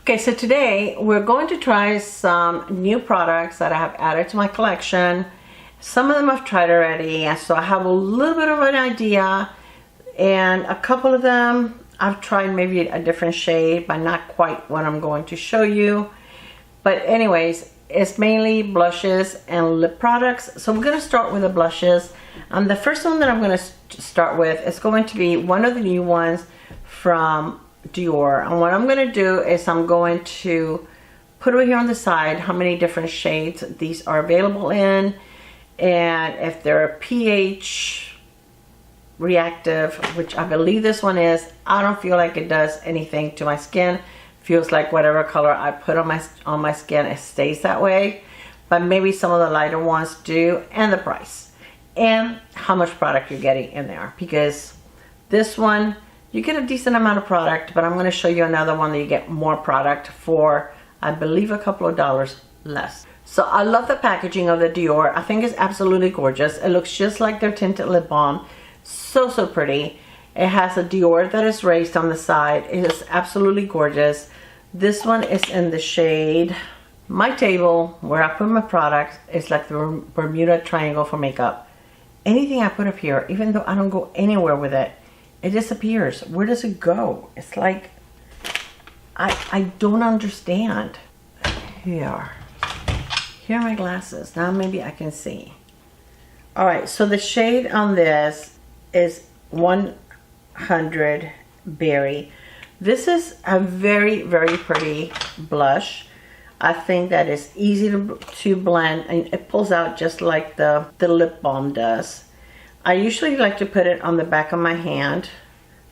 Okay, so today we're going to try some new products that I have added to my collection. Some of them I've tried already, and so I have a little bit of an idea, and a couple of them I've tried maybe a different shade, but not quite what I'm going to show you. But anyways, it's mainly blushes and lip products. So we're going to start with the blushes. The first one that I'm going to start with is going to be one of the new ones from Dior. And what I'm going to do is I'm going to put over here on the side how many different shades these are available in, and if they're pH reactive, which I believe this one is. I don't feel like it does anything to my skin. Feels like whatever color I put on my skin, it stays that way. But maybe some of the lighter ones do, and the price and how much product you're getting in there, because this one you get a decent amount of product, but I'm going to show you another one that you get more product for, I believe, a couple of dollars less. So I love the packaging of the Dior. I think it's absolutely gorgeous. It looks just like their tinted lip balm. So pretty. It has a Dior that is raised on the side. It is absolutely gorgeous. This one is in the shade My Table, where I put my product. It's like the Bermuda Triangle for makeup. Anything I put up here, even though I don't go anywhere with it, it disappears. Where does it go? It's like, I don't understand. Here are my glasses. Now maybe I can see. All right, so the shade on this is 100 Berry. This is a very pretty blush. I think that is easy to blend, and it pulls out just like the lip balm does. I usually like to put it on the back of my hand.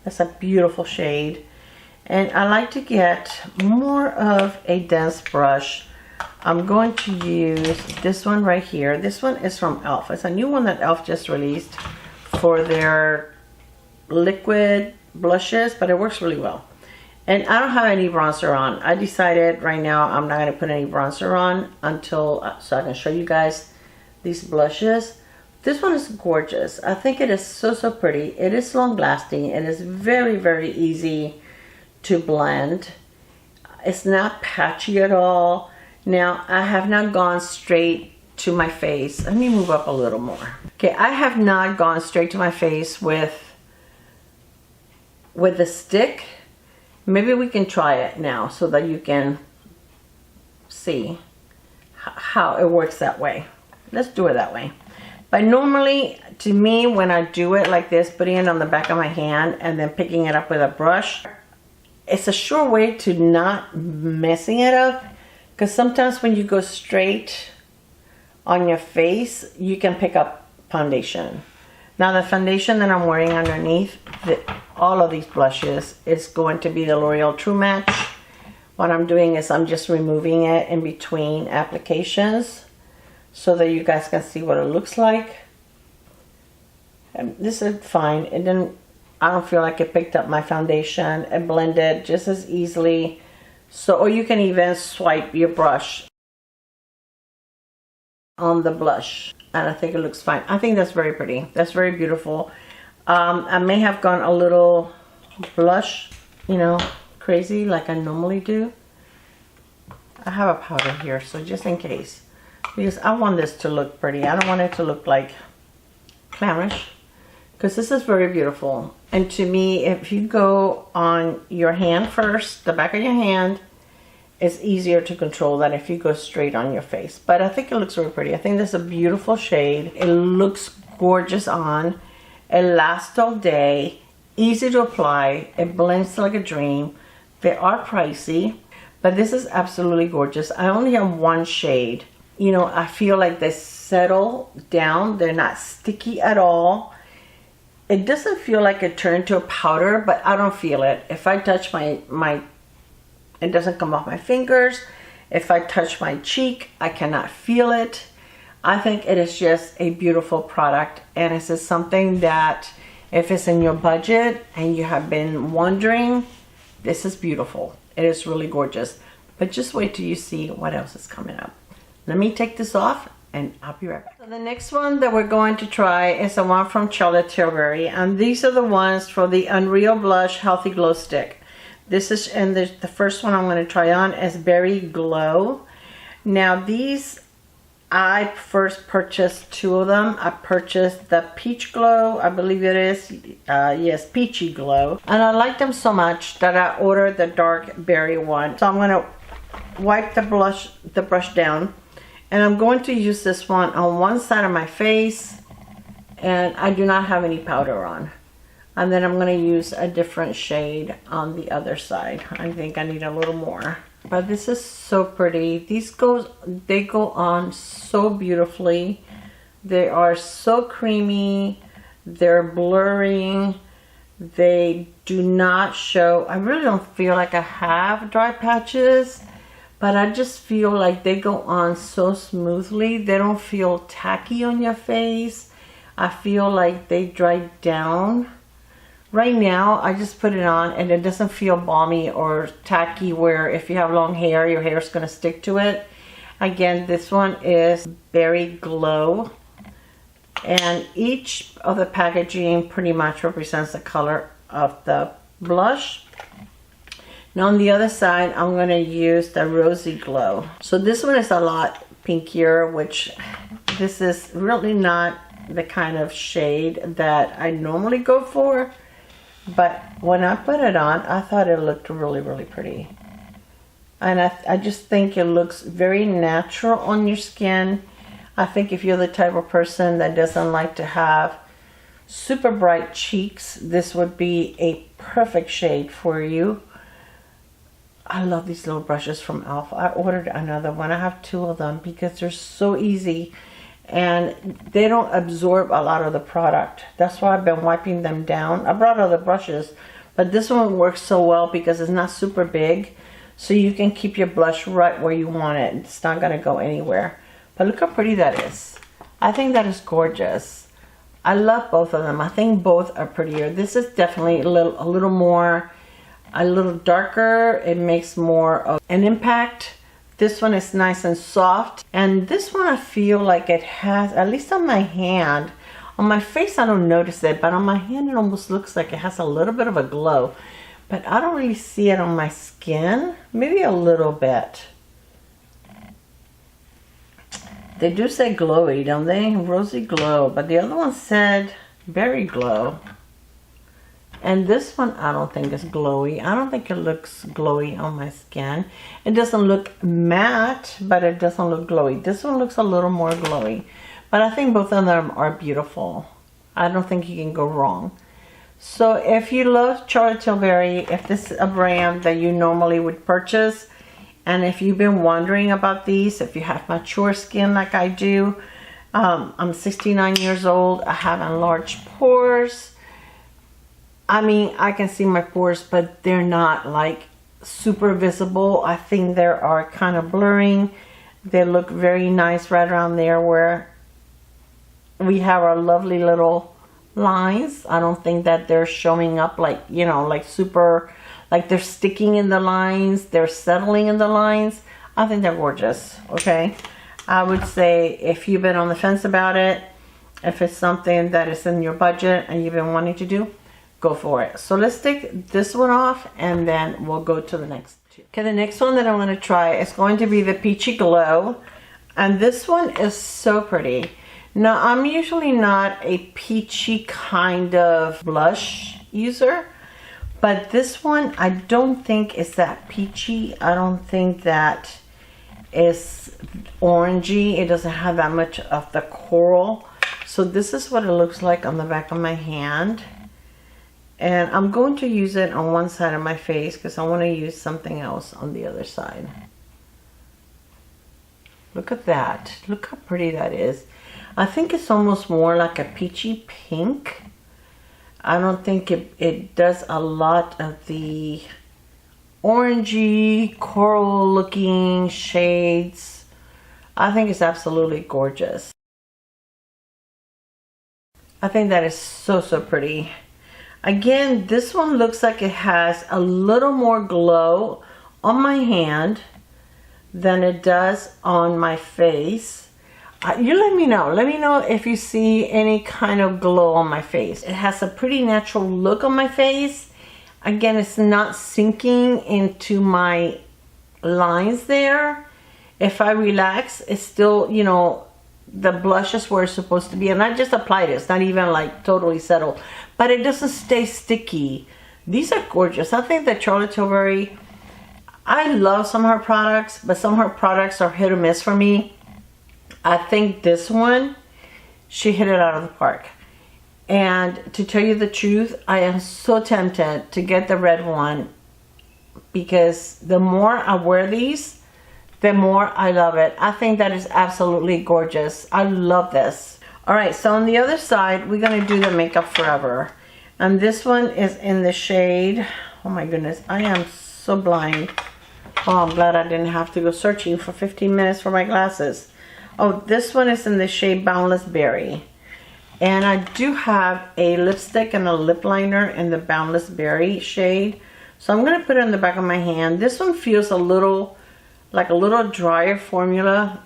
That's a beautiful shade. And I like to get more of a dense brush. I'm going to use this one right here. This one is from e.l.f. It's a new one that e.l.f. just released for their liquid blushes, but it works really well. And I don't have any bronzer on. I decided right now I'm not going to put any bronzer on until, so I can show you guys these blushes. This one is gorgeous. I think it is so pretty. It is long lasting. It is very easy to blend. It's not patchy at all. Now, I have not gone straight to my face. Let me move up a little more. Okay, I have not gone straight to my face with the stick. Maybe we can try it now so that you can see how it works that way. Let's do it that way. But normally, to me, when I do it like this, putting it on the back of my hand and then picking it up with a brush, it's a sure way to not messing it up. Because sometimes when you go straight on your face, you can pick up foundation. Now the foundation that I'm wearing underneath all of these blushes is going to be the L'Oreal True Match. What I'm doing is I'm just removing it in between applications so that you guys can see what it looks like. And this is fine. I don't feel like it picked up my foundation. It blended just as easily. So, or you can even swipe your brush on the blush, and I think it looks fine. I think that's very pretty. That's very beautiful. I may have gone a little blush, you know, crazy like I normally do. I have a powder here, so just in case, because I want this to look pretty. I don't want it to look like clownish, because this is very beautiful. And to me, if you go on your hand first, the back of your hand, it's easier to control than if you go straight on your face. But I think it looks really pretty. I think this is a beautiful shade. It looks gorgeous on. It lasts all day. Easy to apply. It blends like a dream. They are pricey, but this is absolutely gorgeous. I only have one shade. You know, I feel like they settle down. They're not sticky at all. It doesn't feel like it turned to a powder, but I don't feel it. If I touch it doesn't come off my fingers. If I touch my cheek, I cannot feel it. I think it is just a beautiful product, and this is something that if it's in your budget and you have been wondering, this is beautiful. It is really gorgeous. But just wait till you see what else is coming up. Let me take this off and I'll be right back. So the next one that we're going to try is the one from Tilbury, and these are the ones for the Unreal Blush Healthy Glow Stick. This is, and the first one I'm going to try on is Berry Glow. Now these, I first purchased 2 of them. I purchased the Peach Glow, I believe it is. Yes, Peachy Glow. And I like them so much that I ordered the dark berry one. So I'm going to wipe the brush down. And I'm going to use this one on one side of my face. And I do not have any powder on. And then I'm going to use a different shade on the other side. I think I need a little more. But this is so pretty. They go on so beautifully. They are so creamy. They're blurring. They do not show. I really don't feel like I have dry patches, but I just feel like they go on so smoothly. They don't feel tacky on your face. I feel like they dry down. Right now, I just put it on and it doesn't feel balmy or tacky where if you have long hair, your hair is going to stick to it. Again, this one is Berry Glow. And each of the packaging pretty much represents the color of the blush. Now on the other side, I'm going to use the Rosy Glow. So this one is a lot pinkier, which this is really not the kind of shade that I normally go for. But when I put it on, I thought it looked really, really pretty. And I just think it looks very natural on your skin. I think if you're the type of person that doesn't like to have super bright cheeks, this would be a perfect shade for you. I love these little brushes from e.l.f. I ordered another one. I have 2 of them because they're so easy. And they don't absorb a lot of the product. That's why I've been wiping them down. I brought other brushes, but this one works so well because it's not super big. So you can keep your blush right where you want it. It's not going to go anywhere. But look how pretty that is. I think that is gorgeous. I love both of them. I think both are prettier. This is definitely a little more, a little darker. It makes more of an impact. This one is nice and soft. And this one I feel like it has, at least on my hand, on my face I don't notice it, but on my hand it almost looks like it has a little bit of a glow. But I don't really see it on my skin. Maybe a little bit. They do say glowy, don't they? Rosy Glow. But the other one said Berry Glow. And this one I don't think is glowy. I don't think it looks glowy on my skin. It doesn't look matte, but it doesn't look glowy. This one looks a little more glowy. But I think both of them are beautiful. I don't think you can go wrong. So if you love Charlotte Tilbury, if this is a brand that you normally would purchase, and if you've been wondering about these, if you have mature skin like I do, I'm 69 years old. I have enlarged pores. I mean, I can see my pores, but they're not like super visible. I think they are kind of blurring. They look very nice right around there where we have our lovely little lines. I don't think that they're showing up like, you know, like super, like they're sticking in the lines. They're settling in the lines. I think they're gorgeous, okay? I would say if you've been on the fence about it, if it's something that is in your budget and you've been wanting to do, go for it. So let's take this one off and then we'll go to the next two. Okay, the next one that I'm going to try is going to be the Peachy Glow. And this one is so pretty. Now, I'm usually not a peachy kind of blush user, but this one I don't think is that peachy. I don't think that is orangey. It doesn't have that much of the coral. So this is what it looks like on the back of my hand. And I'm going to use it on one side of my face because I want to use something else on the other side. Look at that. Look how pretty that is. I think it's almost more like a peachy pink. I don't think it does a lot of the orangey, coral looking shades. I think it's absolutely gorgeous. I think that is so, so pretty. Again, this one looks like it has a little more glow on my hand than it does on my face. You let me know. Let me know if you see any kind of glow on my face. It has a pretty natural look on my face. again, it's not sinking into my lines there. If I relax, it's still, you know, the blush is where it's supposed to be. And I just applied it. It's not even like totally settled, but it doesn't stay sticky. These are gorgeous. I think that Charlotte Tilbury, I love some of her products, but some of her products are hit or miss for me. I think this one, she hit it out of the park. And to tell you the truth, I am so tempted to get the red one, because the more I wear these, the more I love it. I think that is absolutely gorgeous. I love this. All right, so on the other side, we're gonna do the Makeup Forever. And this one is in the shade, oh my goodness, I am so blind. Oh, I'm glad I didn't have to go searching for 15 minutes for my glasses. Oh, this one is in the shade Boundless Berry. And I do have a lipstick and a lip liner in the Boundless Berry shade. So I'm going to put it on the back of my hand. This one feels a little, like a little drier formula.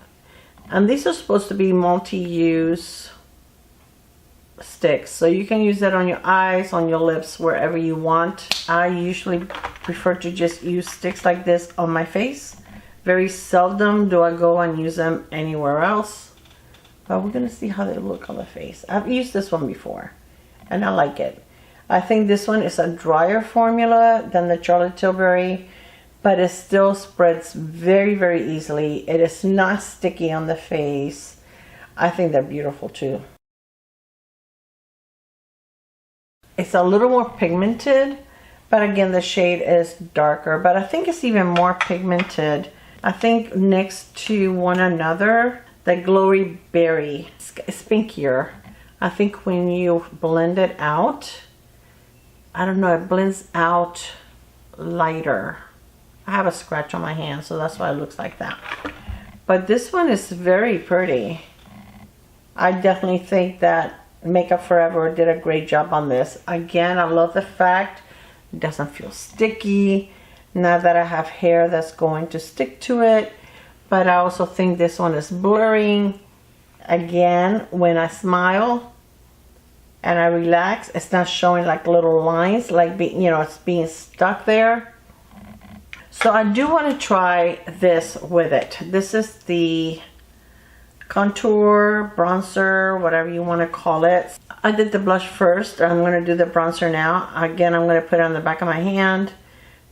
And these are supposed to be multi-use sticks. So you can use that on your eyes, on your lips, wherever you want. I usually prefer to just use sticks like this on my face. Very seldom do I go and use them anywhere else. But we're going to see how they look on the face. I've used this one before, and I like it. I think this one is a drier formula than the Charlotte Tilbury, but it still spreads very, very easily. It is not sticky on the face. I think they're beautiful too. It's a little more pigmented, but again, the shade is darker. But I think it's even more pigmented. I think next to one another, the Glory Berry is pinkier. I think when you blend it out, I don't know, it blends out lighter. I have a scratch on my hand, so that's why it looks like that. But this one is very pretty. I definitely think that Makeup Forever did a great job on this. Again, I love the fact it doesn't feel sticky. Now that I have hair that's going to stick to it. But I also think this one is blurring. Again, when I smile and I relax, it's not showing like little lines, like it's being stuck there. So I do want to try this with it. This is the contour, bronzer, whatever you want to call it. I did the blush first. I'm going to do the bronzer now. Again, I'm going to put it on the back of my hand,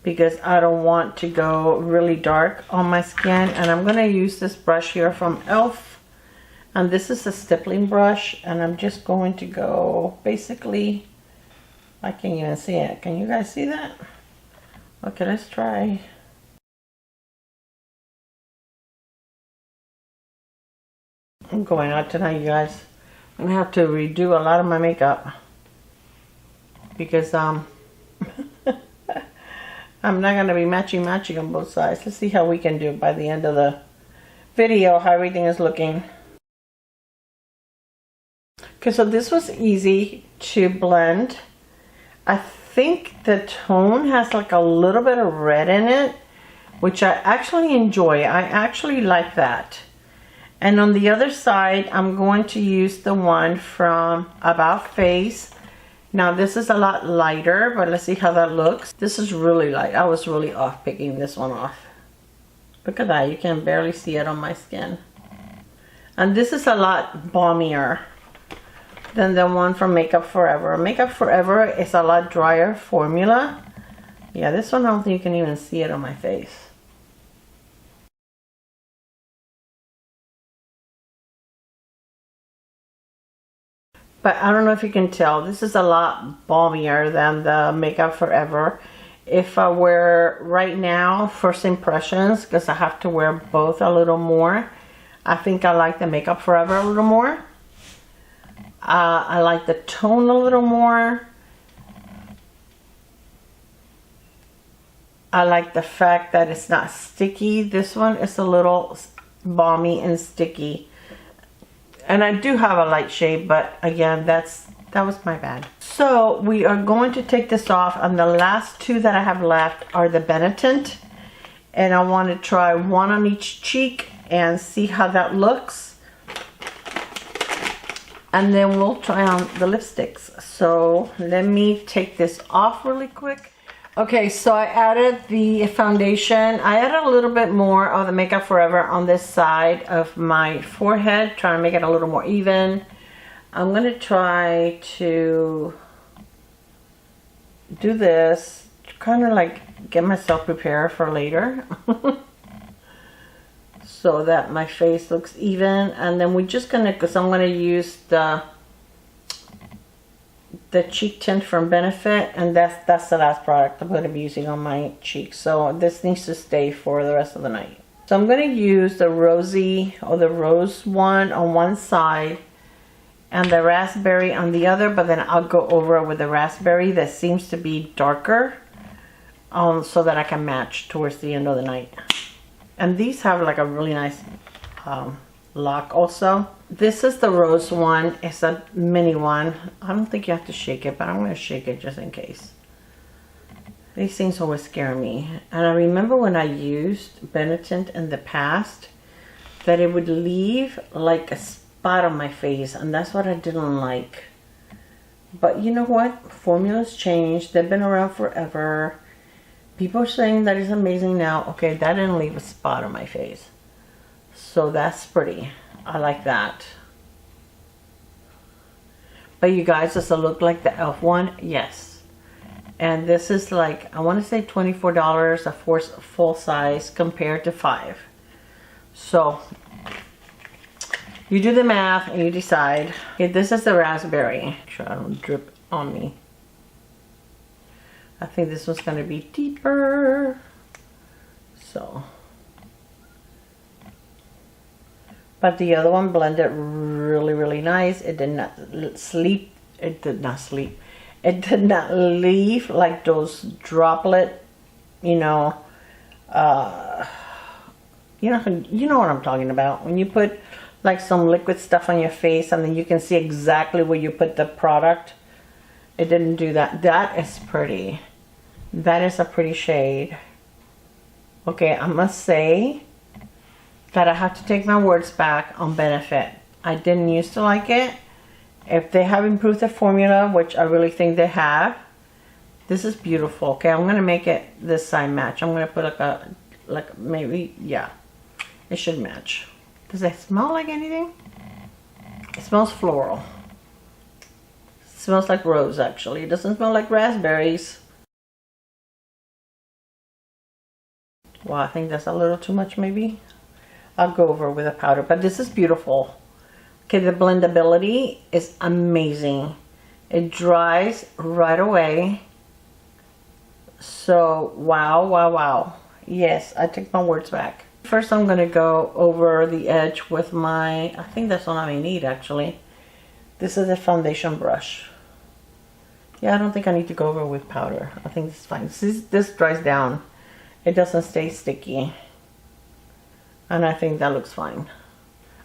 because I don't want to go really dark on my skin. And I'm going to use this brush here from e.l.f. And this is a stippling brush. And I'm just going to go basically, I can't even see it. Can you guys see that? Okay, let's try. I'm going out tonight, you guys. I'm going to have to redo a lot of my makeup, because I'm not going to be matching on both sides. Let's see how we can do by the end of the video, how everything is looking. Okay, so this was easy to blend. I think the tone has like a little bit of red in it, which I actually enjoy. I actually like that. And on the other side, I'm going to use the one from About Face. Now this is a lot lighter, but let's see how that looks. This is really light. I was really off picking this one off. Look at that, you can barely see it on my skin. And this is a lot balmier than the one from Makeup Forever. Makeup Forever is a lot drier formula. Yeah, this one I don't think you can even see it on my face. But I don't know if you can tell, this is a lot balmier than the Makeup Forever. If I wear right now, first impressions, because I have to wear both a little more, I think I like the Makeup Forever a little more. I like the tone a little more. I like the fact that it's not sticky. This one is a little balmy and sticky. And I do have a light shade, but again, that was my bad. So we are going to take this off, and the last two that I have left are the Benetint. And I want to try one on each cheek and see how that looks. And then we'll try on the lipsticks. So let me take this off really quick. Okay, so I added the foundation. I added a little bit more of the Makeup Forever on this side of my forehead, trying to make it a little more even. I'm going to try to do this, kind of like get myself prepared for later. So that my face looks even. And then we're just going to, because I'm going to use the cheek tint from Benefit, and that's the last product I'm going to be using on my cheeks. So this needs to stay for the rest of the night. So I'm going to use the rosy, or the rose one on one side and the raspberry on the other, but then I'll go over with the raspberry that seems to be darker, so that I can match towards the end of the night. And these have like a really nice lock also. This is the rose one. It's a mini one. I don't think you have to shake it, but I'm going to shake it just in case. These things always scare me. And I remember when I used Benetint in the past, that it would leave like a spot on my face, and that's what I didn't like. But you know what? Formulas change. They've been around forever. People are saying that it's amazing now. Okay, that didn't leave a spot on my face. So that's pretty. I like that. But you guys, does it look like the e.l.f. one? Yes. And this is like, I want to say $24 a full size compared to $5. So you do the math and you decide. Okay, this is the raspberry. Make sure I don't drip on me. I think this one's going to be deeper. So. But the other one blended really, really nice. It did not sleep. It did not sleep. It did not leave like those droplet, you know what I'm talking about. When you put like some liquid stuff on your face and then you can see exactly where you put the product. It didn't do that. That is pretty. That is a pretty shade. Okay, I must say that I have to take my words back on Benefit. I didn't used to like it. If they have improved the formula, which I really think they have, this is beautiful. Okay, I'm gonna make it this side match. I'm gonna put like maybe, yeah, it should match. Does it smell like anything? It smells floral. It smells like rose, actually. It doesn't smell like raspberries. Well, I think that's a little too much, maybe. I'll go over with a powder, but this is beautiful. Okay, the blendability is amazing. It dries right away. So, wow, wow, wow. Yes, I take my words back. First, I'm going to go over the edge with my, I think that's what I need, actually. This is a foundation brush. Yeah, I don't think I need to go over with powder. I think this is fine. This dries down. It doesn't stay sticky. And I think that looks fine.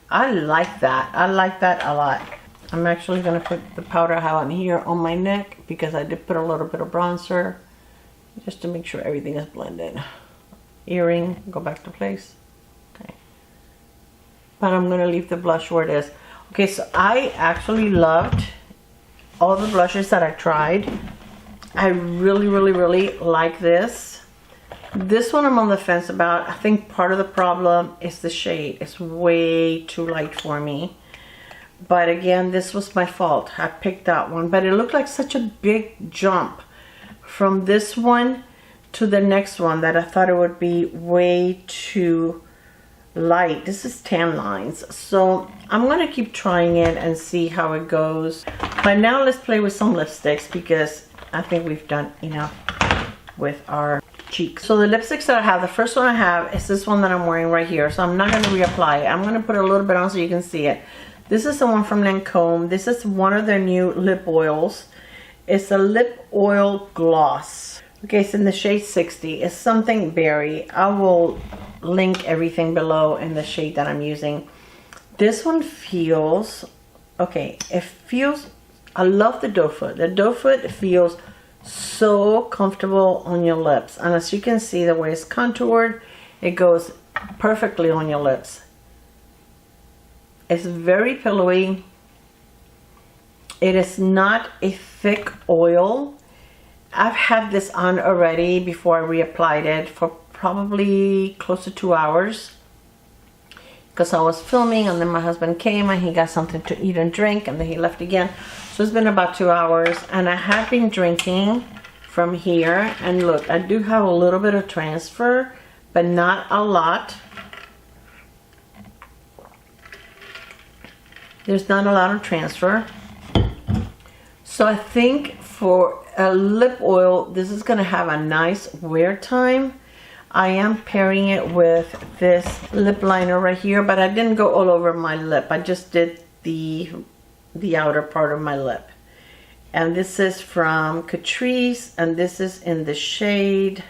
I like that. I like that a lot. I'm actually going to put the powder I have on here on my neck because I did put a little bit of bronzer just to make sure everything is blended. Earring, go back to place. Okay. But I'm going to leave the blush where it is. Okay, so I actually loved all the blushes that I tried. I really, really, really like this. This one I'm on the fence about. I think part of the problem is the shade. It's way too light for me. But again, this was my fault. I picked that one. But it looked like such a big jump from this one to the next one that I thought it would be way too light. This is tan lines. So I'm going to keep trying it and see how it goes. But now let's play with some lipsticks because I think we've done enough with our cheeks. So the lipsticks that I have, the first one I have is this one that I'm wearing right here. So I'm not going to reapply it. I'm going to put a little bit on so you can see it. This is the one from Lancome. This is one of their new lip oils. It's a lip oil gloss. Okay, it's in the shade 60. It's something berry. I will link everything below in the shade that I'm using. This one feels, okay, it feels, I love the doe foot. The doe foot feels so comfortable on your lips. And as you can see, the way it's contoured, it goes perfectly on your lips. It's very pillowy. It is not a thick oil. I've had this on already before I reapplied it for probably close to 2 hours, because I was filming and then my husband came and he got something to eat and drink and then he left again. So it's been about 2 hours, and I have been drinking from here, and look, I do have a little bit of transfer, but not a lot. There's not a lot of transfer. So I think for a lip oil, this is going to have a nice wear time. I am pairing it with this lip liner right here, but I didn't go all over my lip. I just did the outer part of my lip. And this is from Catrice, and this is in the shade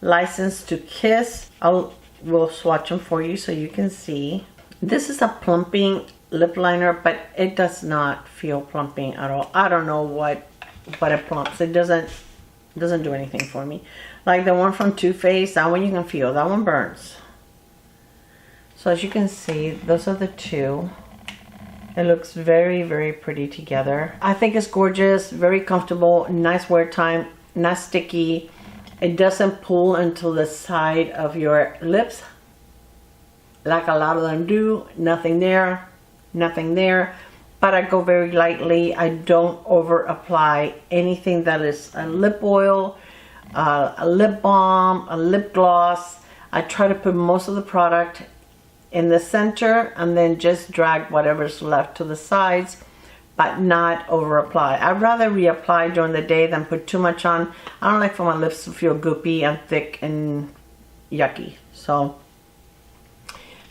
License to Kiss. We'll swatch them for you so you can see. This is a plumping lip liner, but it does not feel plumping at all. I don't know what it plumps. It doesn't do anything for me. Like the one from Too Faced, that one you can feel. That one burns. So as you can see, those are the two. It looks very, very pretty together. I think it's gorgeous, very comfortable, nice wear time, not sticky. It doesn't pull into the side of your lips like a lot of them do. Nothing there, nothing there. But I go very lightly. I don't over apply anything that is a lip oil, a lip balm, a lip gloss. I try to put most of the product in the center and then just drag whatever's left to the sides, but not over apply. I'd rather reapply during the day than put too much on. I don't like for my lips to feel goopy and thick and yucky. So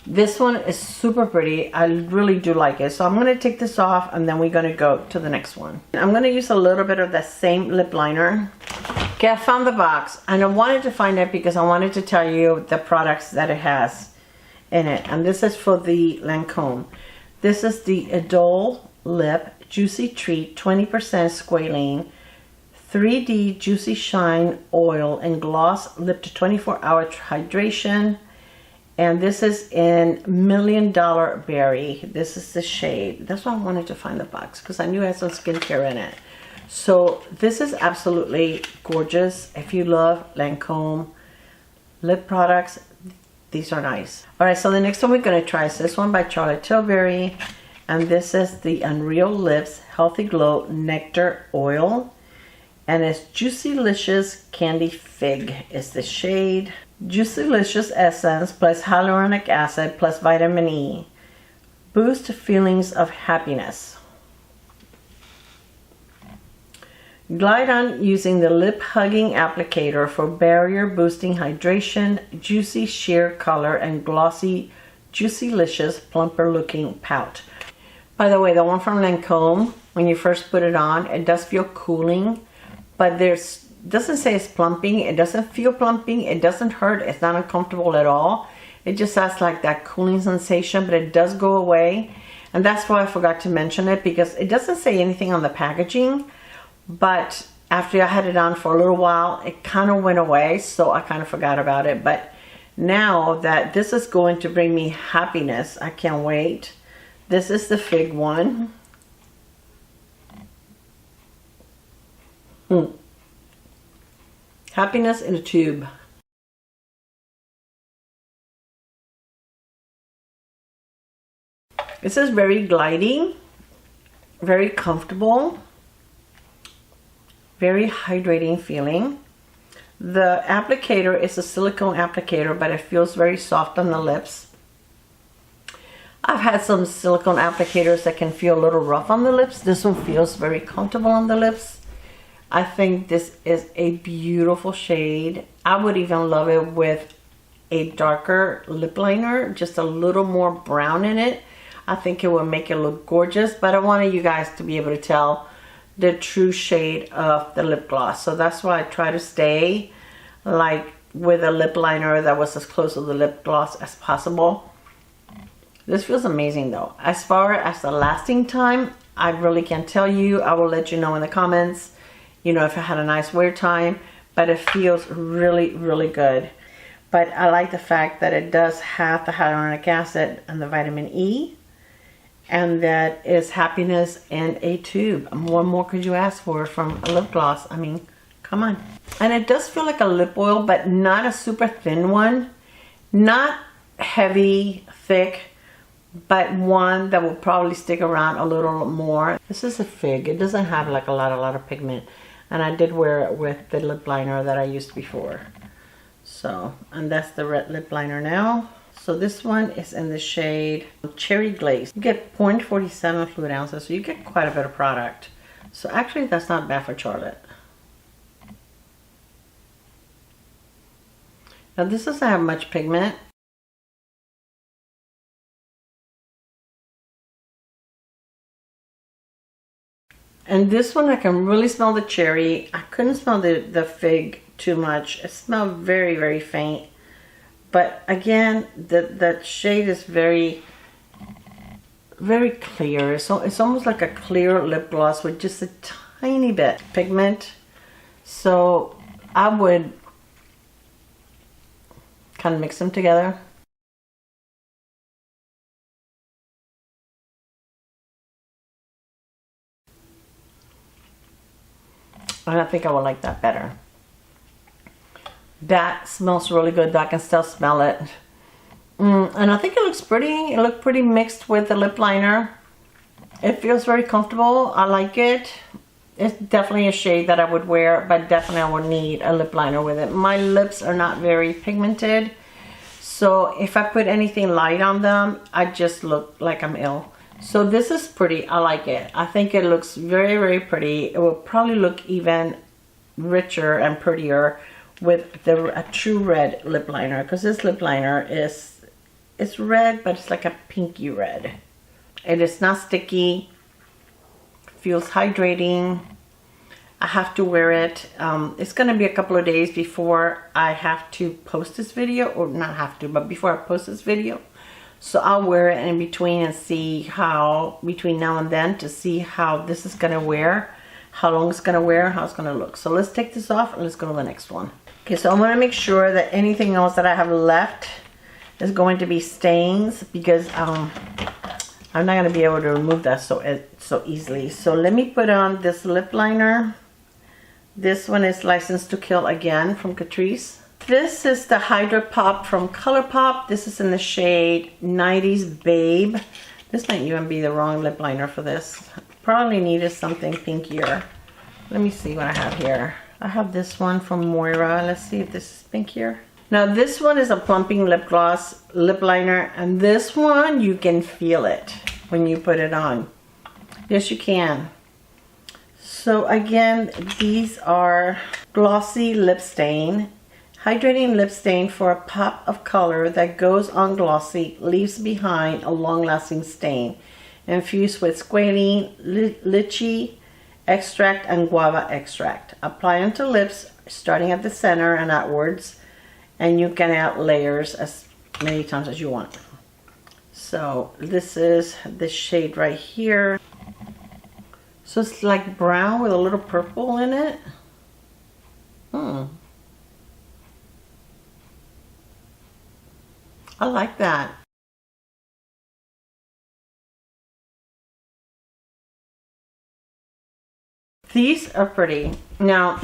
this one is super pretty. I really do like it. So I'm going to take this off and then we're going to go to the next one. I'm going to use a little bit of that same lip liner. Okay, I found the box and I wanted to find it because I wanted to tell you the products that it has in it. And this is for the Lancome. This is the Idole Lip Juicy Treat 20% Squalane 3D Juicy Shine Oil and Gloss Lip to 24-hour hydration. And this is in $1 Million Berry. This is the shade. That's why I wanted to find the box, because I knew it had some skincare in it. So this is absolutely gorgeous. If you love Lancome lip products, these are nice. All right, so the next one we're going to try is this one by Charlotte Tilbury. And this is the Unreal Lips Healthy Glow Nectar Oil. And it's Juicylicious Candy Fig is the shade. Juicylicious Essence plus hyaluronic acid plus vitamin E. Boost feelings of happiness. Glide on using the lip hugging applicator for barrier boosting hydration, juicy sheer color, and glossy Juicylicious plumper looking pout. By the way, the one from Lancome, when you first put it on, it does feel cooling, but doesn't say it's plumping. It doesn't feel plumping. It doesn't hurt. It's not uncomfortable at all. It just has like that cooling sensation, but it does go away. And that's why I forgot to mention it, because it doesn't say anything on the packaging. But after I had it on for a little while, it kind of went away, so I kind of forgot about it. But now that this is going to bring me happiness, I can't wait. This is the Fig one. Happiness in a tube. This is very gliding, very comfortable, very hydrating feeling. The applicator is a silicone applicator, but it feels very soft on the lips. I've had some silicone applicators that can feel a little rough on the lips. This one feels very comfortable on the lips. I think this is a beautiful shade. I would even love it with a darker lip liner, just a little more brown in it. I think it will make it look gorgeous, but I wanted you guys to be able to tell the true shade of the lip gloss. So that's why I try to stay like with a lip liner that was as close to the lip gloss as possible. This feels amazing though. As far as the lasting time, I really can't tell you. I will let you know in the comments, you know, if I had a nice wear time, but it feels really, really good. But I like the fact that it does have the hyaluronic acid and the vitamin E, and that is happiness in a tube. What more could you ask for from a lip gloss? I mean, Come on. And it does feel like a lip oil, but not a super thin one. Not heavy, thick, but one that will probably stick around a little more. This is a fig. It doesn't have like a lot of pigment. And I did wear it with the lip liner that I used before. So, and that's the red lip liner now. So this one is in the shade Cherry Glaze. You get 0.47 fluid ounces, so you get quite a bit of product. So actually that's not bad for Charlotte. Now this doesn't have much pigment. And this one I can really smell the cherry. I couldn't smell the fig too much. It smelled very, very faint. But again, that shade is very, very clear. So it's almost like a clear lip gloss with just a tiny bit of pigment. So I would kind of mix them together. And I think I would like that better. That smells really good. I can still smell it. And I think it looks pretty. It looked pretty mixed with the lip liner. It feels very comfortable. I like it. It's definitely a shade that I would wear, but definitely I would need a lip liner with it. My lips are not very pigmented, so if I put anything light on them, I just look like I'm ill. So this is pretty. I like it. I think it looks very, very pretty. It will probably look even richer and prettier with a true red lip liner, because this lip liner it's red, but it's like a pinky red. It is not sticky. Feels hydrating. I have to wear it. It's going to be a couple of days before I have to post this video, or not have to, but before I post this video. So I'll wear it in between and see how, between now and then, to see how this is going to wear, how long it's going to wear, how it's going to look. So let's take this off and let's go to the next one. Okay, so I'm going to make sure that anything else that I have left is going to be stains, because I'm not going to be able to remove that so easily. So let me put on this lip liner. This one is Licensed to Kill again from Catrice. This is the Hydra Pop from ColourPop. This is in the shade 90s Babe. This might even be the wrong lip liner for this. Probably needed something pinkier. Let me see what I have here. I have this one from Moira. Let's see if this is pinkier. Now this one is a plumping lip gloss lip liner, and this one you can feel it when you put it on. Yes, you can. So again, these are glossy lip stain. Hydrating lip stain for a pop of color that goes on glossy, leaves behind a long-lasting stain. Infused with squalene, lychee extract, and guava extract. Apply onto lips, starting at the center and outwards, and you can add layers as many times as you want. So this is the shade right here. So it's like brown with a little purple in it. I like that. These are pretty. Now,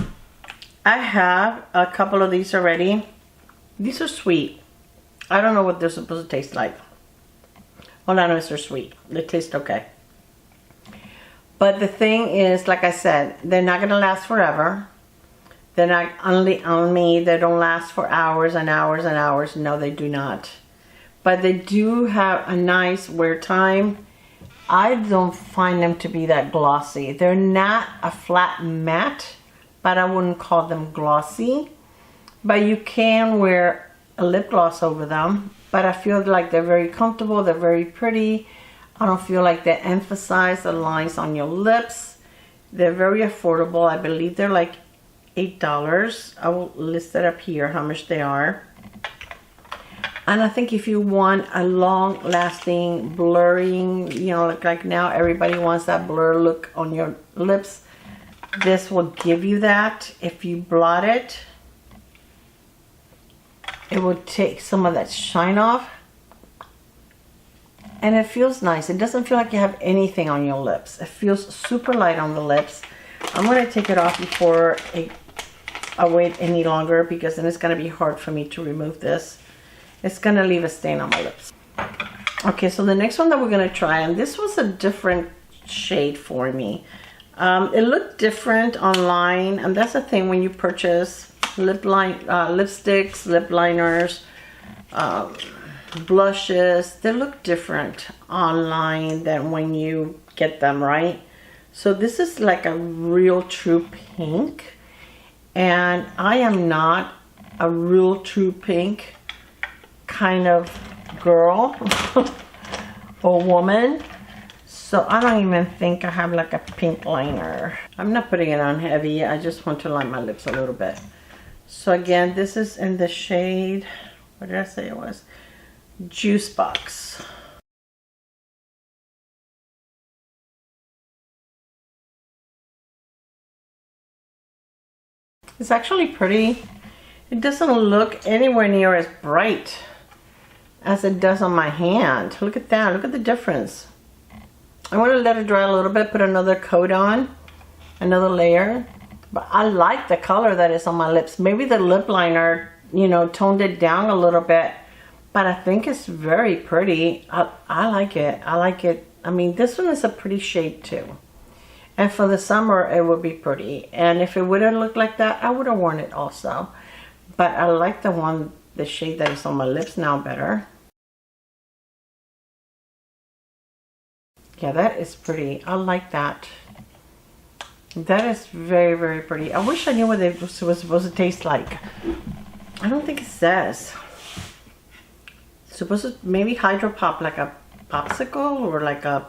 I have a couple of these already. These are sweet. I don't know what they're supposed to taste like. All I know is they're sweet. They taste okay. But the thing is, like I said, they're not going to last forever. They're not only on me. They don't last for hours and hours and hours. No, they do not. But they do have a nice wear time. I don't find them to be that glossy. They're not a flat matte, but I wouldn't call them glossy. But you can wear a lip gloss over them. But I feel like they're very comfortable. They're very pretty. I don't feel like they emphasize the lines on your lips. They're very affordable. I believe they're like $8. I will list it up here how much they are. And I think if you want a long-lasting blurring, you know, like now everybody wants that blur look on your lips, this will give you that. If you blot it, it will take some of that shine off. And it feels nice. It doesn't feel like you have anything on your lips. It feels super light on the lips. I'm going to take it off before it wait any longer, because then it's going to be hard for me to remove this. It's going to leave a stain on my lips. Okay, so the next one that we're going to try, and this was a different shade for me. It looked different online, and that's the thing when you purchase lipsticks, lip liners, blushes. They look different online than when you get them, right? So this is like a real true pink, and I am not a real true pink kind of girl or woman, so I don't even think I have like a pink liner. I'm not putting it on heavy. I just want to line my lips a little bit. So again, this is in the shade, what did I say it was? Juice Box. It's actually pretty. It doesn't look anywhere near as bright as it does on my hand. Look at that. Look at the difference. I want to let it dry a little bit, put another coat on, another layer. But I like the color that is on my lips. Maybe the lip liner, you know, toned it down a little bit. But I think it's very pretty. I like it. I like it. I mean, this one is a pretty shade too. And for the summer, it would be pretty. And if it wouldn't look like that, I would have worn it also. But I like the shade that is on my lips now better. Yeah, that is pretty. I like that. That is very, very pretty. I wish I knew what it was supposed to taste like. I don't think it says. It's supposed to maybe hydro pop like a popsicle or like a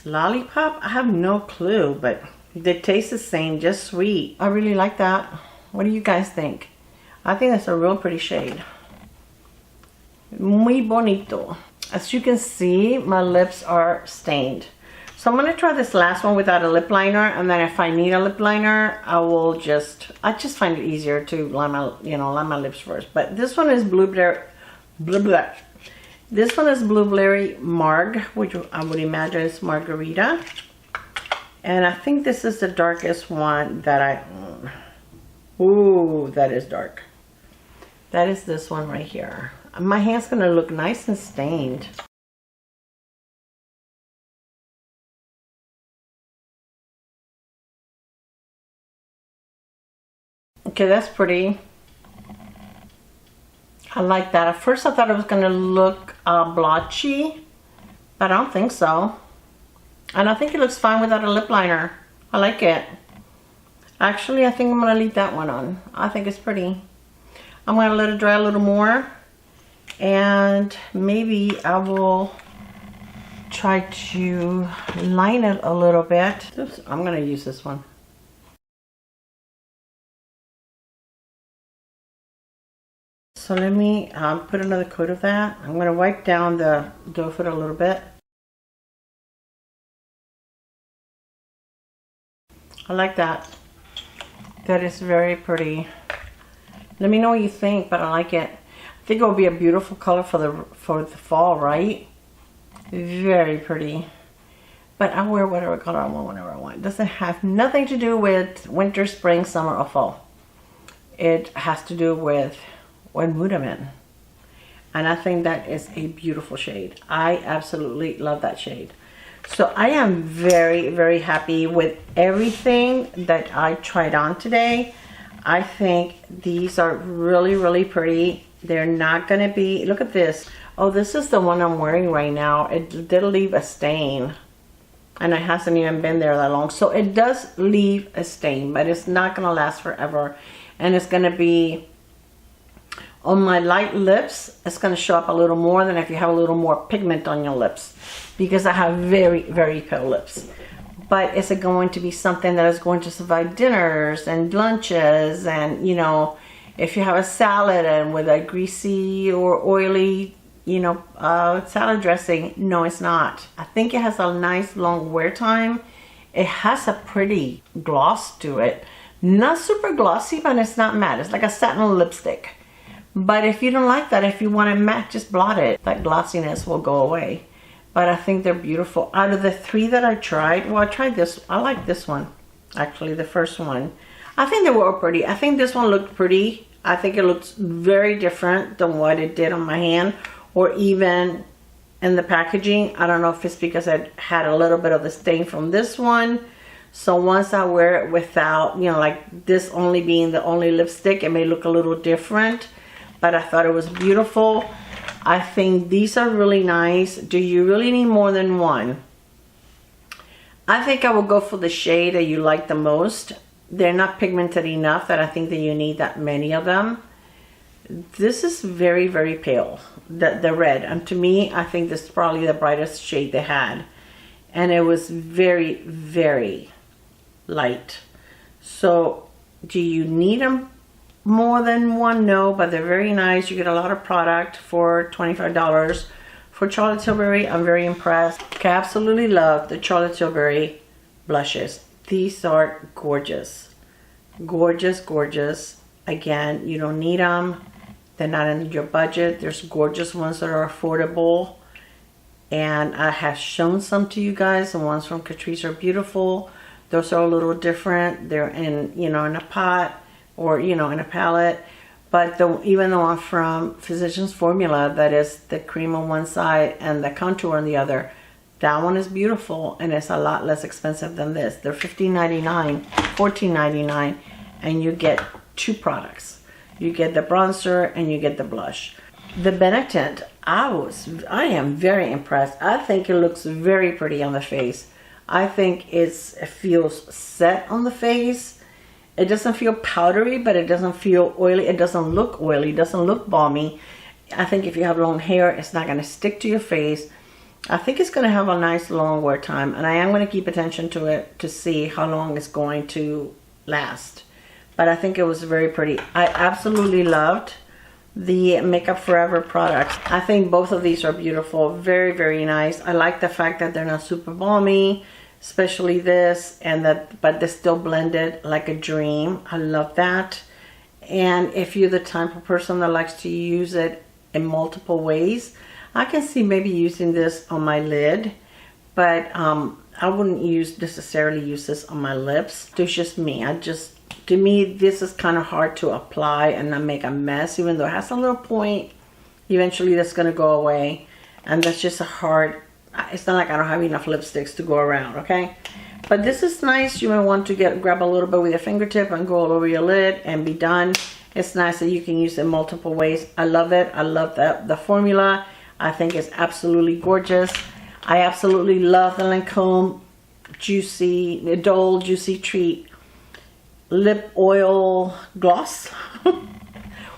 lollipop. I have no clue, but they taste the same, just sweet. I really like that. What do you guys think? I think that's a real pretty shade. Muy bonito. As you can see, my lips are stained. So I'm gonna try this last one without a lip liner, and then if I need a lip liner, I just find it easier to line my lips first. But this one is blueberry. This one is blueberry marg, which I would imagine is margarita. And I think this is the darkest one that ooh, that is dark. That is this one right here. My hand's gonna look nice and stained. Okay, that's pretty. I like that. At first I thought it was gonna look blotchy, but I don't think so. And I think it looks fine without a lip liner. I like it. Actually, I think I'm gonna leave that one on. I think it's pretty. I'm gonna let it dry a little more, and maybe I will try to line it a little bit. Oops, I'm gonna use this one. So let me put another coat of that. I'm gonna wipe down the doe foot a little bit. I like that. That is very pretty. Let me know what you think, but I like it. I think it will be a beautiful color for the fall, right? Very pretty. But I wear whatever color I want whenever I want. It doesn't have nothing to do with winter, spring, summer, or fall. It has to do with what mood I'm in. And I think that is a beautiful shade. I absolutely love that shade. So I am very, very happy with everything that I tried on today. I think these are really, really pretty. They're not gonna be, look at this. Oh, this is the one I'm wearing right now. It did leave a stain, and it hasn't even been there that long. So it does leave a stain, but it's not gonna last forever. And it's gonna be on my light lips. It's gonna show up a little more than if you have a little more pigment on your lips, because I have very, very pale lips. But is it going to be something that is going to survive dinners and lunches, and you know, if you have a salad and with a greasy or oily, you know, salad dressing? No, it's not. I think it has a nice long wear time. It has a pretty gloss to it. Not super glossy, but it's not matte. It's like a satin lipstick. But if you don't like that, if you want it matte, just blot it. That glossiness will go away. But I think they're beautiful. Out of the three that I tried, well, I tried this. I like this one, actually, the first one. I think they were all pretty. I think this one looked pretty. I think it looks very different than what it did on my hand, or even in the packaging. I don't know if it's because I had a little bit of the stain from this one. So once I wear it without, you know, like this only being the only lipstick, it may look a little different, but I thought it was beautiful. I think these are really nice. Do you really need more than one? I think I will go for the shade that you like the most. They're not pigmented enough that I think that you need that many of them. This is very, very pale, the red. And to me, I think this is probably the brightest shade they had. And it was very, very light. So do you need them more than one? No, but they're very nice. You get a lot of product for $25. For Charlotte Tilbury, I'm very impressed. I absolutely love the Charlotte Tilbury blushes. These are gorgeous. Gorgeous, gorgeous. Again, you don't need them. They're not in your budget. There's gorgeous ones that are affordable. And I have shown some to you guys. The ones from Catrice are beautiful. Those are a little different. They're in, you know, in a pot or, you know, in a palette. But even the one from Physicians Formula, that is the cream on one side and the contour on the other, that one is beautiful and it's a lot less expensive than this. They're $15.99, $14.99, and you get two products. You get the bronzer and you get the blush. The Benetint, I am very impressed. I think it looks very pretty on the face. I think it feels set on the face. It doesn't feel powdery, but it doesn't feel oily. It doesn't look oily. It doesn't look balmy. I think if you have long hair, it's not going to stick to your face. I think it's going to have a nice long wear time, and I am going to keep attention to it to see how long it's going to last. But I think it was very pretty. I absolutely loved the Makeup Forever products. I think both of these are beautiful. Very, very nice. I like the fact that they're not super balmy, especially this, and but they're still blended like a dream. I love that. And if you're the type of person that likes to use it in multiple ways, I can see maybe using this on my lid, but I wouldn't necessarily use this on my lips. It's just me. To me, this is kind of hard to apply and not make a mess, even though it has a little point. Eventually that's going to go away, and that's just a hard, it's not like I don't have enough lipsticks to go around, okay? But this is nice. You might want to grab a little bit with your fingertip and go all over your lid and be done. It's nice that you can use it in multiple ways. I love it. I love the formula. I think it's absolutely gorgeous. I absolutely love the Lancome Dole Juicy Treat Lip Oil Gloss.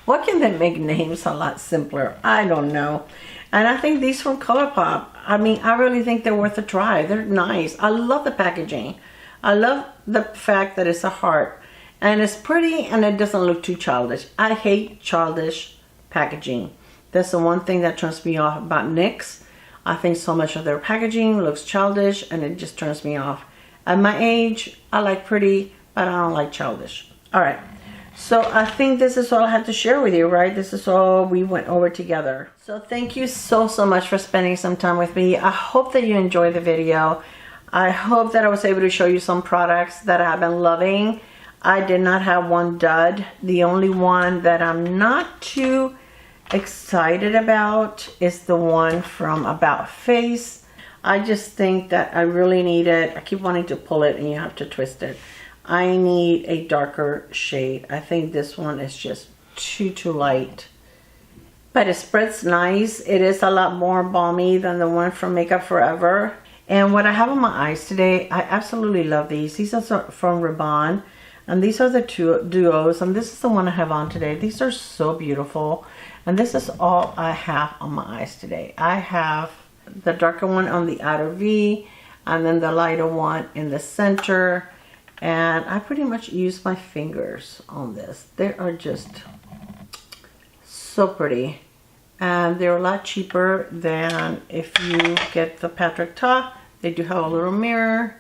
What can they make names a lot simpler? I don't know. And I think these from ColourPop, I mean, I really think they're worth a try. They're nice. I love the packaging. I love the fact that it's a heart. And it's pretty and it doesn't look too childish. I hate childish packaging. That's the one thing that turns me off about NYX. I think so much of their packaging looks childish and it just turns me off. At my age, I like pretty, but I don't like childish. All right. So I think this is all I had to share with you, right? This is all we went over together. So thank you so much for spending some time with me. I hope that you enjoyed the video. I hope that I was able to show you some products that I've been loving. I did not have one dud. The only one that I'm not too excited about is the one from About Face. I just think that I really need it. I keep wanting to pull it and you have to twist it. I need a darker shade. I think this one is just too light. But it spreads nice. It is a lot more balmy than the one from Makeup Forever. And what I have on my eyes today, I absolutely love these. These are from Gourmande. And these are the two duos. And this is the one I have on today. These are so beautiful. And this is all I have on my eyes today. I have the darker one on the outer V. And then the lighter one in the center. And I pretty much use my fingers on this. They are just so pretty. And they're a lot cheaper than if you get the Patrick Ta. They do have a little mirror.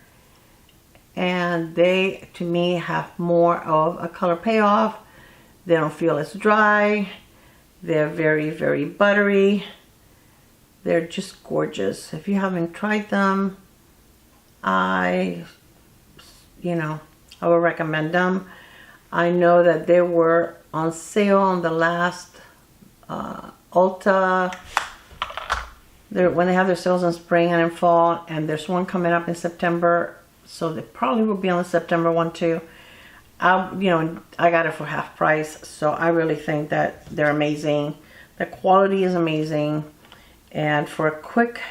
And they, to me, have more of a color payoff. They don't feel as dry. They're very, very buttery. They're just gorgeous. If you haven't tried them, I would recommend them. I know that they were on sale on the last Ulta, when they have their sales in spring and in fall, and there's one coming up in September, so they probably will be on the September one too. You know, I got it for half price, so I really think that they're amazing. The quality is amazing, and for a quick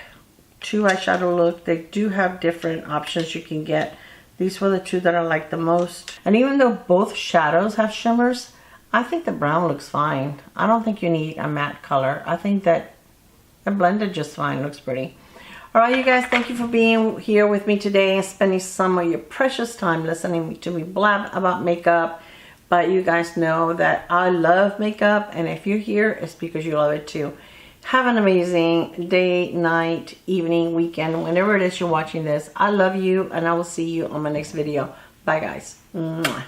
2 eyeshadow look, they do have different options you can get. These were the 2 that I like the most. And even though both shadows have shimmers, I think the brown looks fine. I don't think you need a matte color. I think that they're blended just fine. Looks pretty. Alright, you guys, thank you for being here with me today and spending some of your precious time listening to me blab about makeup. But you guys know that I love makeup, and if you're here, it's because you love it too. Have an amazing day, night, evening, weekend, whenever it is you're watching this. I love you, and I will see you on my next video. Bye, guys. Mwah.